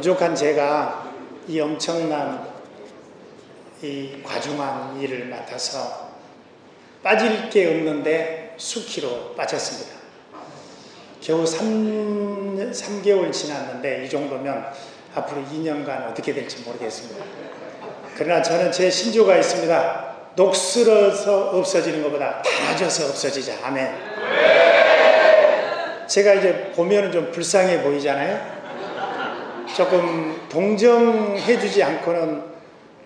부족한 제가 이 엄청난 이 과중한 일을 맡아서 빠질 게 없는데 수키로 빠졌습니다. 겨우 3개월 지났는데 이 정도면 앞으로 2년간 어떻게 될지 모르겠습니다. 그러나 저는 제 신조가 있습니다. 녹슬어서 없어지는 것보다 달아져서 없어지자. 아멘. 제가 이제 보면은 좀 불쌍해 보이잖아요. 조금 동정해주지 않고는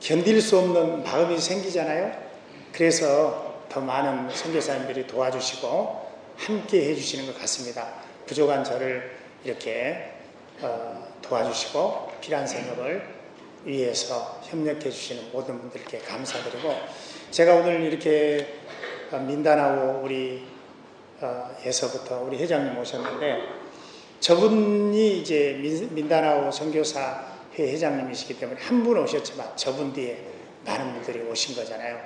견딜 수 없는 마음이 생기잖아요. 그래서 더 많은 선교사님들이 도와주시고 함께 해주시는 것 같습니다. 부족한 저를 이렇게 도와주시고 필요한 생업을 위해서 협력해 주시는 모든 분들께 감사드리고, 제가 오늘 이렇게 민다나오 우리 에서부터 우리 회장님 오셨는데, 저분이 이제 민다나오 선교사 회 회장님이시기 때문에 한 분 오셨지만 저분 뒤에 많은 분들이 오신 거잖아요.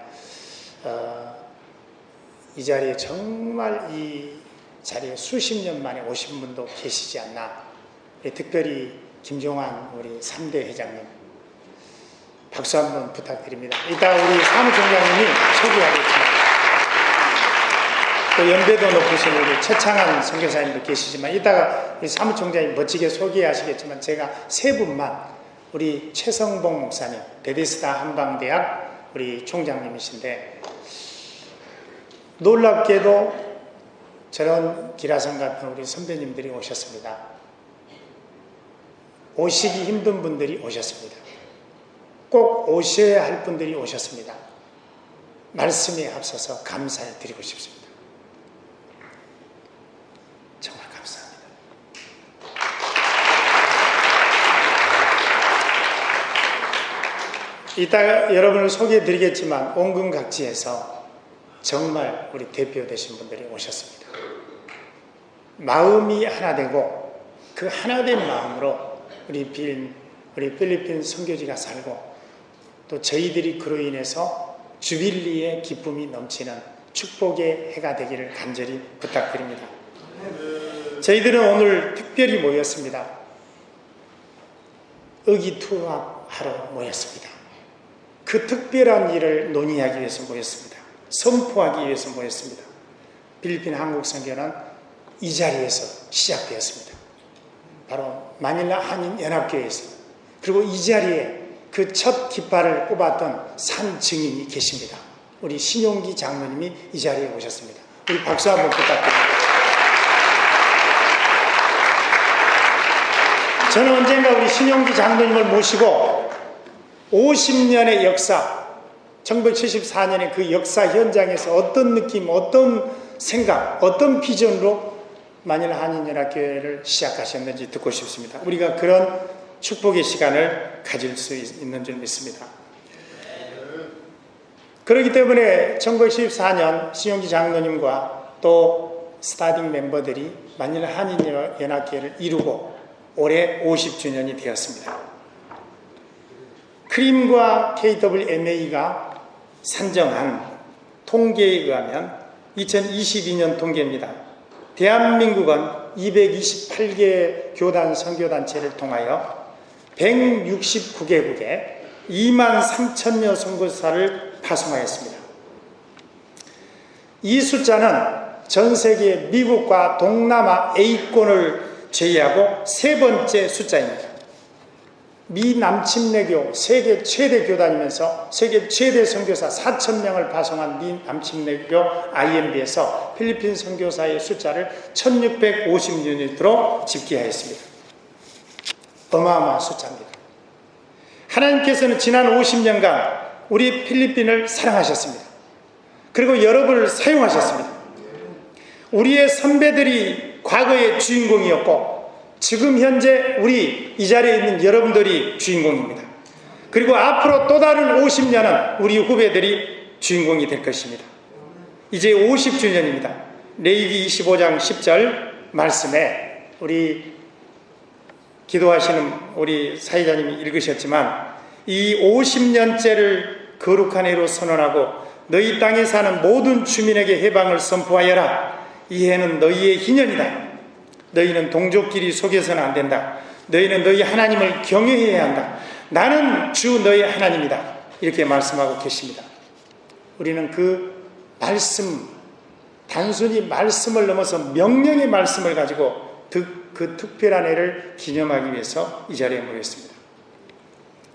이 자리에 정말 이 자리에 수십 년 만에 오신 분도 계시지 않나. 특별히 김종환 우리 3대 회장님 박수 한번 부탁드립니다. 이따 우리 사무총장님이 소개하겠지만, 또 연배도 높으신 우리 최창한 선교사님도 계시지만 이따가 우리 사무총장님 멋지게 소개하시겠지만, 제가 세 분만, 우리 최성봉 목사님, 베데스다 한방대학 우리 총장님이신데, 놀랍게도 저런 기라성 같은 우리 선배님들이 오셨습니다. 오시기 힘든 분들이 오셨습니다. 꼭 오셔야 할 분들이 오셨습니다. 말씀에 앞서서 감사를 드리고 싶습니다. 정말 감사합니다. 이따 여러분을 소개해 드리겠지만 온근각지에서 정말 우리 대표 되신 분들이 오셨습니다. 마음이 하나 되고 그 하나된 마음으로 우리 필리핀 선교지가 살고, 또 저희들이 그로 인해서 주빌리의 기쁨이 넘치는 축복의 해가 되기를 간절히 부탁드립니다. 저희들은 오늘 특별히 모였습니다. 의기투합하러 모였습니다. 그 특별한 일을 논의하기 위해서 모였습니다. 선포하기 위해서 모였습니다. 필리핀 한국 선교는 이 자리에서 시작되었습니다. 바로 마닐라 한인연합교회에서. 그리고 이 자리에 그 첫 깃발을 꼽았던 산 증인이 계십니다. 우리 신용기 장로님이 이 자리에 오셨습니다. 우리 박수 한번 부탁드립니다. 저는 언젠가 우리 신용기 장로님을 모시고 50년의 역사, 1974년의 그 역사 현장에서 어떤 느낌, 어떤 생각, 어떤 비전으로 마닐라 한인연합교회를 시작하셨는지 듣고 싶습니다. 우리가 그런 축복의 시간을 가질 수 있는 줄 믿습니다. 그렇기 때문에 1914년 신용기 장로님과 또 스타딩 멤버들이 마닐라 한인연합교회를 이루고 올해 50주년이 되었습니다. 크림과 KWMA가 산정한 통계에 의하면 2022년 통계입니다. 대한민국은 228개 교단 선교단체를 통하여 169개국에 2만 3천여 선교사를 파송하였습니다. 이 숫자는 전 세계 미국과 동남아 A권을 제외하고 세 번째 숫자입니다. 미 남침례교 세계 최대 교단이면서 세계 최대 선교사 4,000명을 파송한 미 남침례교 IMB에서 필리핀 선교사의 숫자를 1650유닛으로 집계하였습니다. 어마어마한 숫자입니다. 하나님께서는 지난 50년간 우리 필리핀을 사랑하셨습니다. 그리고 여러분을 사용하셨습니다. 우리의 선배들이 과거의 주인공이었고 지금 현재 우리 이 자리에 있는 여러분들이 주인공입니다. 그리고 앞으로 또 다른 50년은 우리 후배들이 주인공이 될 것입니다. 이제 50주년입니다. 레위기 25장 10절 말씀에 우리 기도하시는 우리 사회자님이 읽으셨지만, 이 50년째를 거룩한 해로 선언하고 너희 땅에 사는 모든 주민에게 해방을 선포하여라. 이 해는 너희의 희년이다. 너희는 동족끼리 속여서는 안 된다. 너희는 너희 하나님을 경외해야 한다. 나는 주 너희 하나님이다. 이렇게 말씀하고 계십니다. 우리는 그 말씀, 단순히 말씀을 넘어서 명령의 말씀을 가지고 그 특별한 해를 기념하기 위해서 이 자리에 모였습니다.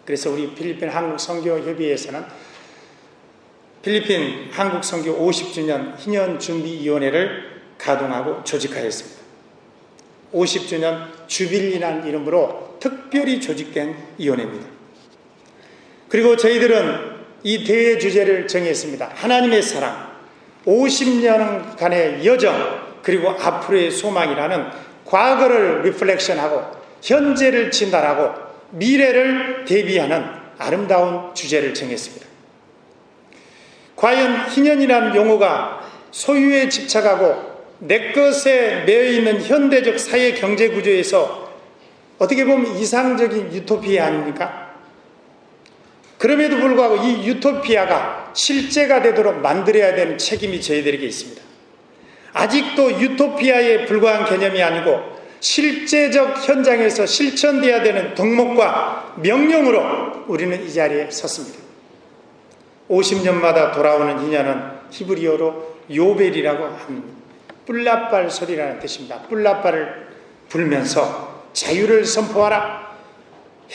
그래서 우리 필리핀 한국선교협의회에서는 필리핀 한국선교 50주년 희년준비위원회를 가동하고 조직하였습니다. 50주년 주빌리라는 이름으로 특별히 조직된 위원회입니다. 그리고 저희들은 이 대회 주제를 정했습니다. 하나님의 사랑, 50년간의 여정, 그리고 앞으로의 소망이라는 과거를 리플렉션하고 현재를 진단하고 미래를 대비하는 아름다운 주제를 정했습니다. 과연 희년이라는 용어가 소유에 집착하고 내 것에 매여있는 현대적 사회 경제 구조에서 어떻게 보면 이상적인 유토피아 아닙니까? 그럼에도 불구하고 이 유토피아가 실제가 되도록 만들어야 되는 책임이 저희들에게 있습니다. 아직도 유토피아에 불과한 개념이 아니고 실제적 현장에서 실천돼야 되는 덕목과 명령으로 우리는 이 자리에 섰습니다. 50년마다 돌아오는 희년은 히브리어로 요벨이라고 합니다. 뿔라빨 소리라는 뜻입니다. 뿔라빨을 불면서 자유를 선포하라,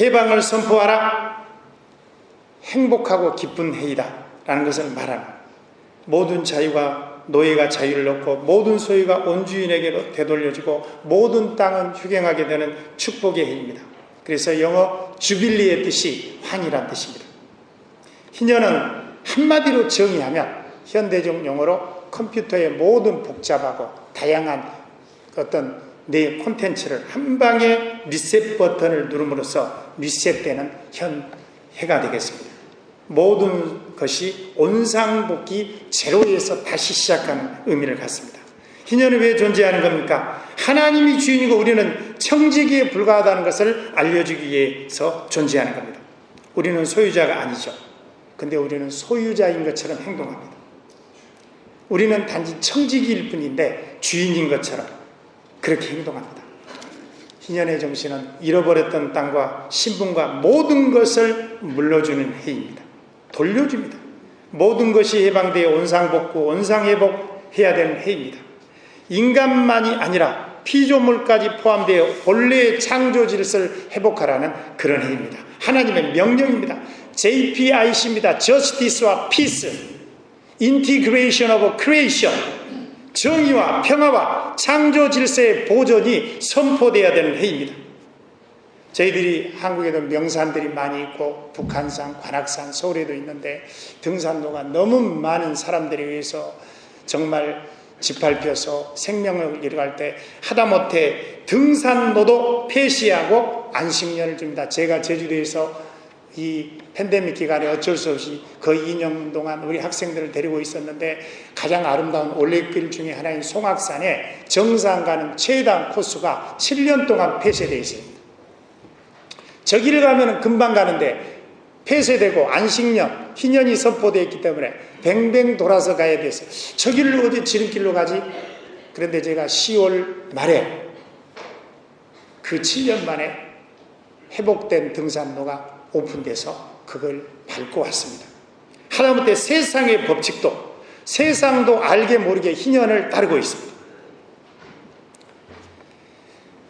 해방을 선포하라, 행복하고 기쁜 해이다 라는 것을 말합니다. 모든 자유가 노예가 자유를 얻고 모든 소유가 원주인에게로 되돌려지고 모든 땅은 휴경하게 되는 축복의 해입니다. 그래서 영어 주빌리의 뜻이 환희란 뜻입니다. 희년은 한마디로 정의하면 현대적 용어로 컴퓨터의 모든 복잡하고 다양한 어떤 내 콘텐츠를 한 방에 리셋 버튼을 누름으로써 리셋되는 해가 되겠습니다. 모든 것이 온상복귀 제로에서 다시 시작하는 의미를 갖습니다. 희년은 왜 존재하는 겁니까? 하나님이 주인이고 우리는 청지기에 불과하다는 것을 알려주기 위해서 존재하는 겁니다. 우리는 소유자가 아니죠. 근데 우리는 소유자인 것처럼 행동합니다. 우리는 단지 청지기일 뿐인데 주인인 것처럼 그렇게 행동합니다. 희년의 정신은 잃어버렸던 땅과 신분과 모든 것을 물려주는 해입니다. 돌려줍니다. 모든 것이 해방되어 온상복구, 온상회복해야 되는 해입니다. 인간만이 아니라 피조물까지 포함되어 본래의 창조 질서를 회복하라는 그런 해입니다. 하나님의 명령입니다. JPIC입니다. Justice와 Peace, Integration of Creation, 정의와 평화와 창조 질서의 보존이 선포되어야 되는 해입니다. 저희들이 한국에도 명산들이 많이 있고 북한산, 관악산, 서울에도 있는데 등산로가 너무 많은 사람들에 의해서 정말 짓밟혀서 생명을 잃어갈 때 하다못해 등산로도 폐쇄하고 안식년을 줍니다. 제가 제주도에서 이 팬데믹 기간에 어쩔 수 없이 거의 2년 동안 우리 학생들을 데리고 있었는데 가장 아름다운 올레길 중에 하나인 송악산에 정상 가는 최단 코스가 7년 동안 폐쇄되어 있습니다. 저기를 가면 금방 가는데 폐쇄되고 안식년, 희년이 선포되어 있기 때문에 뱅뱅 돌아서 가야 돼서 저기를 어디 지름길로 가지? 그런데 제가 10월 말에 그 7년 만에 회복된 등산로가 오픈돼서 그걸 밟고 왔습니다. 하다못해 세상의 법칙도 세상도 알게 모르게 희년을 따르고 있습니다.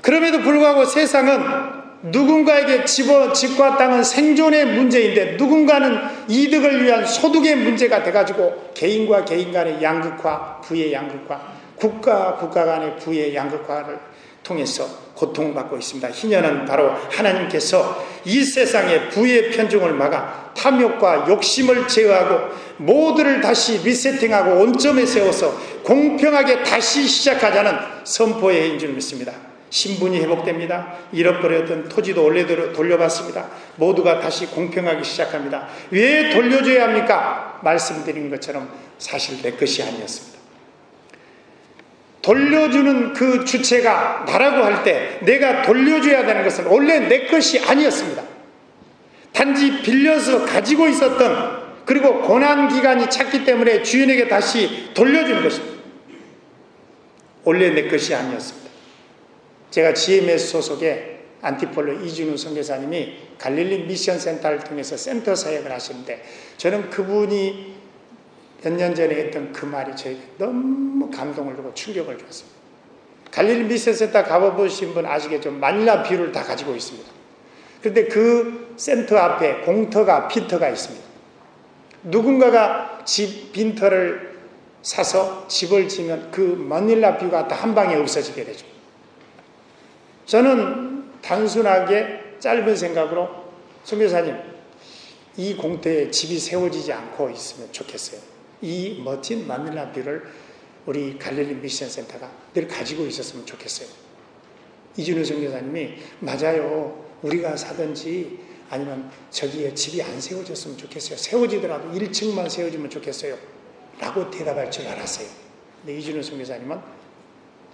그럼에도 불구하고 세상은 누군가에게 집과 땅은 생존의 문제인데 누군가는 이득을 위한 소득의 문제가 돼가지고 개인과 개인 간의 양극화, 부의 양극화, 국가와 국가 간의 부의 양극화를 통해서 고통받고 있습니다. 희년은 바로 하나님께서 이 세상의 부의 편중을 막아 탐욕과 욕심을 제어하고 모두를 다시 리세팅하고 원점에 세워서 공평하게 다시 시작하자는 선포의 해인 줄 믿습니다. 신분이 회복됩니다. 잃어버렸던 토지도 원래대로 돌려받습니다. 모두가 다시 공평하게 시작합니다. 왜 돌려줘야 합니까? 말씀드린 것처럼 사실 내 것이 아니었습니다. 돌려주는 그 주체가 나라고 할 때 내가 돌려줘야 되는 것은 원래 내 것이 아니었습니다. 단지 빌려서 가지고 있었던 그리고 고난기간이 찼기 때문에 주인에게 다시 돌려준 것입니다. 원래 내 것이 아니었습니다. 제가 GMS 소속의 안티폴로 이준우 선교사님이 갈릴리 미션 센터를 통해서 센터 사역을 하시는데 저는 그분이 몇 년 전에 했던 그 말이 저에게 너무 감동을 주고 충격을 줬습니다. 갈릴리 미션 센터 가보신 분 아시겠죠? 마닐라 뷰를 다 가지고 있습니다. 그런데 그 센터 앞에 공터가 빈터가 있습니다. 누군가가 집 빈터를 사서 집을 지면 그 마닐라 뷰가 다 한 방에 없어지게 되죠. 저는 단순하게 짧은 생각으로 선교사님 이 공터에 집이 세워지지 않고 있으면 좋겠어요. 이 멋진 마닐라 뷰를 우리 갈릴리 미션 센터가 늘 가지고 있었으면 좋겠어요. 이준우 선교사님이 맞아요. 우리가 사든지 아니면 저기에 집이 안 세워졌으면 좋겠어요. 세워지더라도 1층만 세워지면 좋겠어요. 라고 대답할 줄 알았어요. 근데 이준우 선교사님은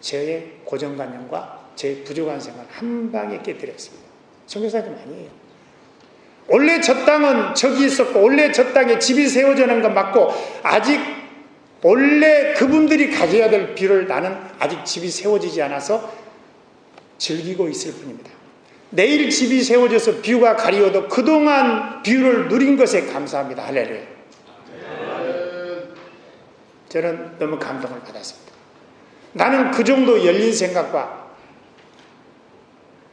저의 고정관념과 제 부족한 생각을 한 방에 깨뜨렸습니다. 선교사님 아니에요. 원래 저 땅은 저기 있었고 원래 저 땅에 집이 세워지는 건 맞고 아직 원래 그분들이 가져야 될 뷰를 나는 아직 집이 세워지지 않아서 즐기고 있을 뿐입니다. 내일 집이 세워져서 뷰가 가리워도 그동안 뷰를 누린 것에 감사합니다. 할렐루야. 저는 너무 감동을 받았습니다. 나는 그 정도 열린 생각과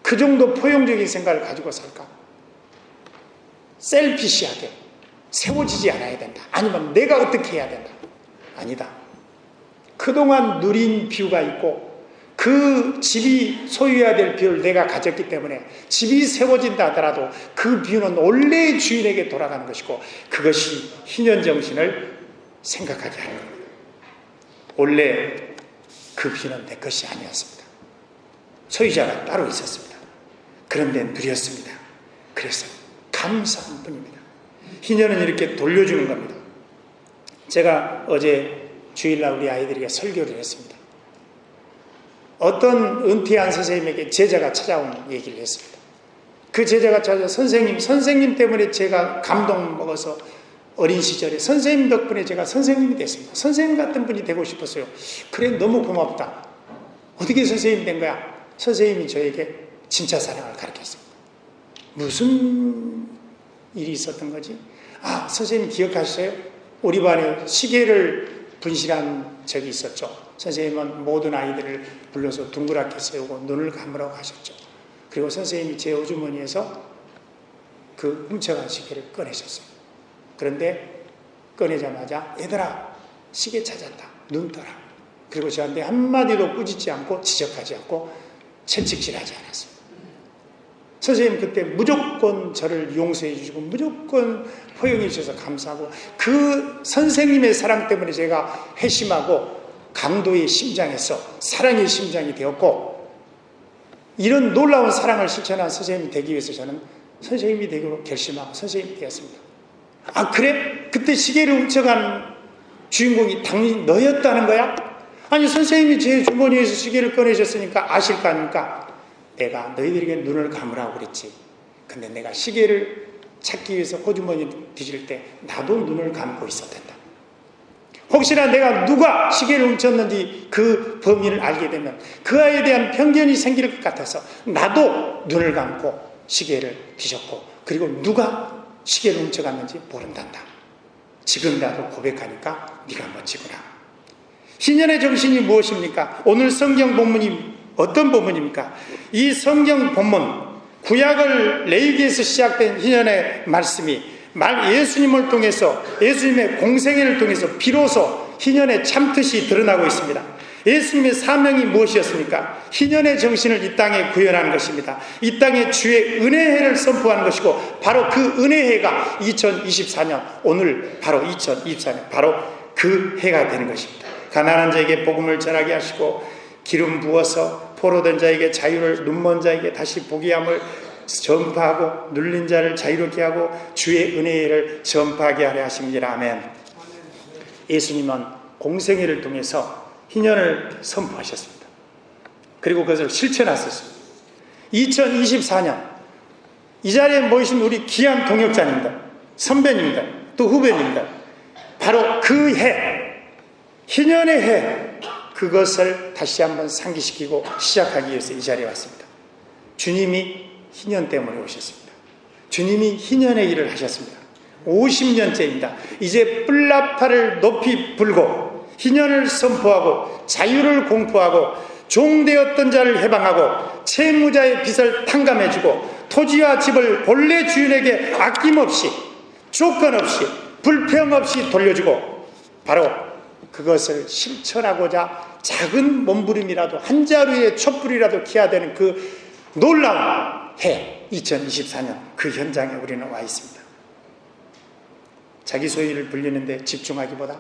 그 정도 포용적인 생각을 가지고 살까? 셀피시하게 세워지지 않아야 된다. 아니면 내가 어떻게 해야 된다. 아니다. 그동안 누린 뷰가 있고 그 집이 소유해야 될 뷰를 내가 가졌기 때문에 집이 세워진다 하더라도 그 뷰는 원래의 주인에게 돌아가는 것이고 그것이 희년정신을 생각하게 하는 겁니다. 원래 그 뷰는 내 것이 아니었습니다. 소유자가 따로 있었습니다. 그런데 누렸습니다. 그래서 감사한 뿐입니다. 희년은 이렇게 돌려주는 겁니다. 제가 어제 주일날 우리 아이들에게 설교를 했습니다. 어떤 은퇴한 선생님에게 제자가 찾아온 얘기를 했습니다. 그 제자가 찾아와 선생님 때문에 제가 감동 먹어서 어린 시절에 선생님 덕분에 제가 선생님이 됐습니다. 선생님 같은 분이 되고 싶었어요. 그래 너무 고맙다. 어떻게 선생님 된 거야? 선생님이 저에게 진짜 사랑을 가르쳤습니다. 무슨 일이 있었던 거지? 아, 선생님 기억하세요? 우리 반에 시계를 분실한 적이 있었죠. 선생님은 모든 아이들을 불러서 둥그랗게 세우고 눈을 감으라고 하셨죠. 그리고 선생님이 제 호주머니에서 그 훔쳐간 시계를 꺼내셨어요. 그런데 꺼내자마자 얘들아 시계 찾았다. 눈 떠라. 그리고 저한테 한마디도 꾸짖지 않고 지적하지 않고 채찍질하지 않았어요. 선생님 그때 무조건 저를 용서해 주시고 무조건 포용해 주셔서 감사하고 그 선생님의 사랑 때문에 제가 회심하고 강도의 심장에서 사랑의 심장이 되었고 이런 놀라운 사랑을 실천한 선생님이 되기 위해서 저는 선생님이 되기로 결심하고 선생님이 되었습니다. 아 그래? 그때 시계를 훔쳐간 주인공이 당연히 너였다는 거야? 아니 선생님이 제 주머니에서 시계를 꺼내셨으니까 아실 거 아닙니까? 내가 너희들에게 눈을 감으라고 그랬지. 근데 내가 시계를 찾기 위해서 호주머니 뒤질 때 나도 눈을 감고 있었단다. 혹시나 내가 누가 시계를 훔쳤는지 그 범인을 알게 되면 그 아이에 대한 편견이 생길 것 같아서 나도 눈을 감고 시계를 뒤졌고 그리고 누가 시계를 훔쳐갔는지 모른단다. 지금 나도 고백하니까 네가 멋지구나. 희년의 정신이 무엇입니까? 오늘 성경 본문이 어떤 본문입니까? 이 성경 본문 구약을 레위기에서 시작된 희년의 말씀이 예수님을 통해서 예수님의 공생애를 통해서 비로소 희년의 참뜻이 드러나고 있습니다. 예수님의 사명이 무엇이었습니까? 희년의 정신을 이 땅에 구현하는 것입니다. 이 땅에 주의 은혜해를 선포하는 것이고 바로 그 은혜해가 2024년 오늘 바로 2024년 바로 그 해가 되는 것입니다. 가난한 자에게 복음을 전하게 하시고 기름 부어서 포로된 자에게 자유를 눈먼 자에게 다시 보게 함을 전파하고 눌린 자를 자유롭게 하고 주의 은혜를 전파하게 하려 하십니다. 아멘. 예수님은 공생애를 통해서 희년을 선포하셨습니다. 그리고 그것을 실천하셨습니다. 2024년 이 자리에 모이신 우리 귀한 동역자님들, 선배님들, 또 후배님들 바로 그 해, 희년의 해 그것을 다시 한번 상기시키고 시작하기 위해서 이 자리에 왔습니다. 주님이 희년 때문에 오셨습니다. 주님이 희년의 일을 하셨습니다. 50년째입니다. 이제 뿔나파를 높이 불고 희년을 선포하고 자유를 공포하고 종되었던 자를 해방하고 채무자의 빚을 탕감해주고 토지와 집을 본래 주인에게 아낌없이 조건 없이 불평 없이 돌려주고 바로 그것을 실천하고자 작은 몸부림이라도 한 자루의 촛불이라도 켜야 되는 그 놀라운 해 2024년 그 현장에 우리는 와 있습니다. 자기 소유를 불리는데 집중하기보다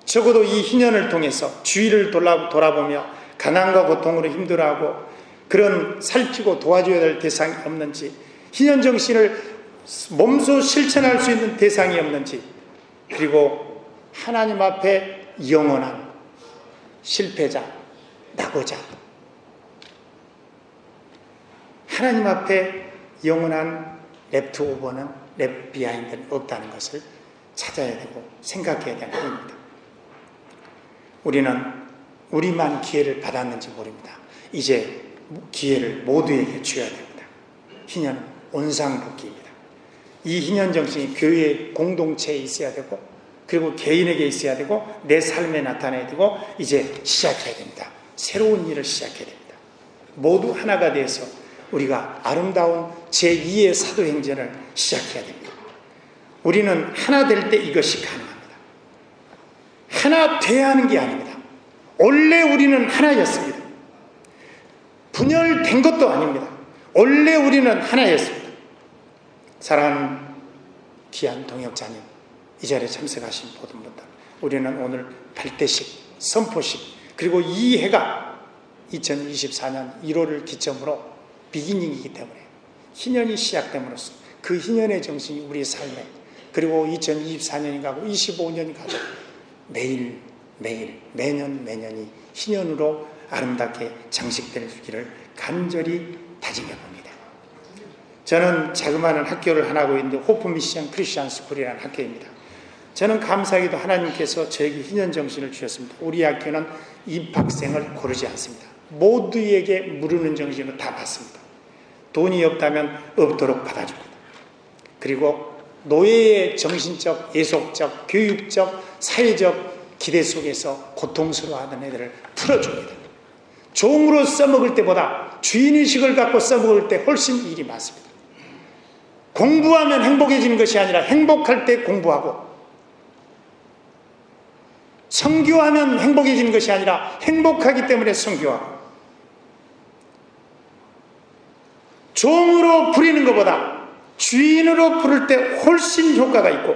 적어도 이 희년을 통해서 주위를 돌아보며 가난과 고통으로 힘들어하고 그런 살피고 도와줘야 될 대상이 없는지, 희년 정신을 몸소 실천할 수 있는 대상이 없는지, 그리고 하나님 앞에 영원한 실패자, 낙오자, 하나님 앞에 영원한 랩트 오버는 랩 비하인드는 없다는 것을 찾아야 되고 생각해야 되는 겁니다. 우리는 우리만 기회를 받았는지 모릅니다. 이제 기회를 모두에게 줘야 됩니다. 희년은 온상복귀입니다. 이 희년 정신이 교회 공동체에 있어야 되고 그리고 개인에게 있어야 되고 내 삶에 나타나야 되고 이제 시작해야 됩니다. 새로운 일을 시작해야 됩니다. 모두 하나가 돼서 우리가 아름다운 제2의 사도행전을 시작해야 됩니다. 우리는 하나 될 때 이것이 가능합니다. 하나 돼야 하는 게 아닙니다. 원래 우리는 하나였습니다. 분열된 것도 아닙니다. 원래 우리는 하나였습니다. 사랑하는 귀한 동역자님, 이 자리에 참석하신 모든 분들, 우리는 오늘 발대식, 선포식, 그리고 이 해가 2024년 1월을 기점으로 비기닝이기 때문에 희년이 시작됨으로써 그 희년의 정신이 우리 삶에, 그리고 2024년이 가고 25년이 가도 매일 매년이 희년으로 아름답게 장식되기를 간절히 다짐해 봅니다. 저는 자그마한 학교를 하나 하고 있는데 호프 미션 크리스천 스쿨이라는 학교입니다. 저는 감사하게도 하나님께서 저에게 희년 정신을 주셨습니다. 우리 학교는 입학생을 고르지 않습니다. 모두에게 무르는 정신으로 다 받습니다. 돈이 없다면 없도록 받아줍니다. 그리고 노예의 정신적, 예속적, 교육적, 사회적 기대 속에서 고통스러워하는 애들을 풀어줍니다. 종으로 써먹을 때보다 주인의식을 갖고 써먹을 때 훨씬 일이 많습니다. 공부하면 행복해지는 것이 아니라 행복할 때 공부하고, 선교하면 행복해지는 것이 아니라 행복하기 때문에 선교하고, 종으로 부리는 것보다 주인으로 부를 때 훨씬 효과가 있고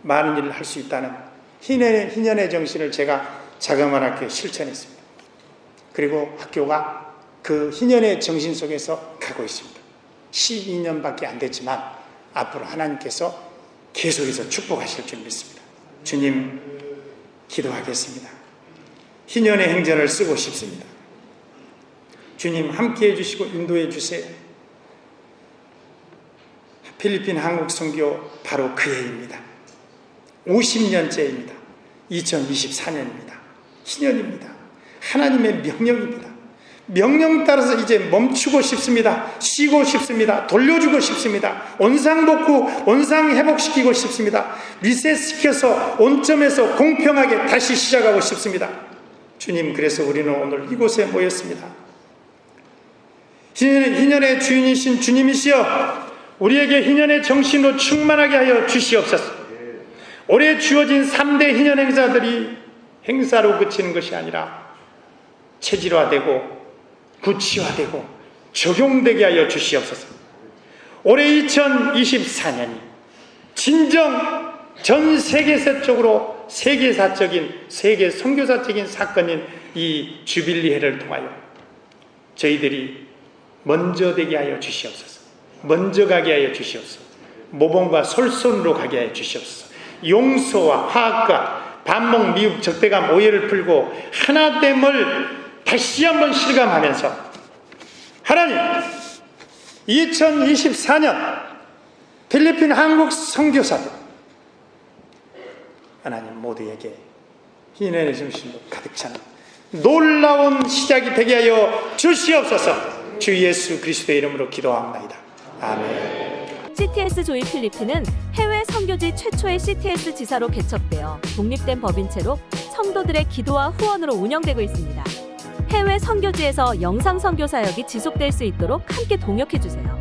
많은 일을 할 수 있다는 희년의 정신을 제가 자그마한 학교에 실천했습니다. 그리고 학교가 그 희년의 정신 속에서 가고 있습니다. 12년밖에 안 됐지만 앞으로 하나님께서 계속해서 축복하실 줄 믿습니다. 주님, 기도하겠습니다. 희년의 행전을 쓰고 싶습니다. 주님, 함께해 주시고 인도해 주세요. 필리핀 한국 선교 바로 그 해입니다. 50년째입니다. 2024년입니다. 희년입니다. 하나님의 명령입니다. 명령 따라서 이제 멈추고 싶습니다. 쉬고 싶습니다. 돌려주고 싶습니다. 원상복구, 원상회복시키고 싶습니다. 리셋시켜서 원점에서 공평하게 다시 시작하고 싶습니다. 주님, 그래서 우리는 오늘 이곳에 모였습니다. 희년의 주인이신 주님이시여, 우리에게 희년의 정신으로 충만하게 하여 주시옵소서. 올해 주어진 3대 희년 행사들이 행사로 그치는 것이 아니라 체질화되고 구치화되고 적용되게 하여 주시옵소서. 올해 2024년이 진정 전 세계사적으로 세계 선교사적인 사건인 이 주빌리 해를 통하여 저희들이 먼저 되게 하여 주시옵소서. 먼저 가게 하여 주시옵소서. 모범과 솔선으로 가게 하여 주시옵소서. 용서와 화합과 반목, 미움, 적대감, 오해를 풀고 하나됨을 다시 한번 실감하면서 하나님, 2024년 필리핀 한국 선교사들 하나님 모두에게 희년의 정신으로 가득 차는 놀라운 시작이 되게 하여 주시옵소서. 주 예수 그리스도의 이름으로 기도합니다. 아멘. CTS 조이 필리핀은 해외 선교지 최초의 CTS 지사로 개척되어 독립된 법인체로 성도들의 기도와 후원으로 운영되고 있습니다. 해외 선교지에서 영상 선교 사역이 지속될 수 있도록 함께 동역해 주세요.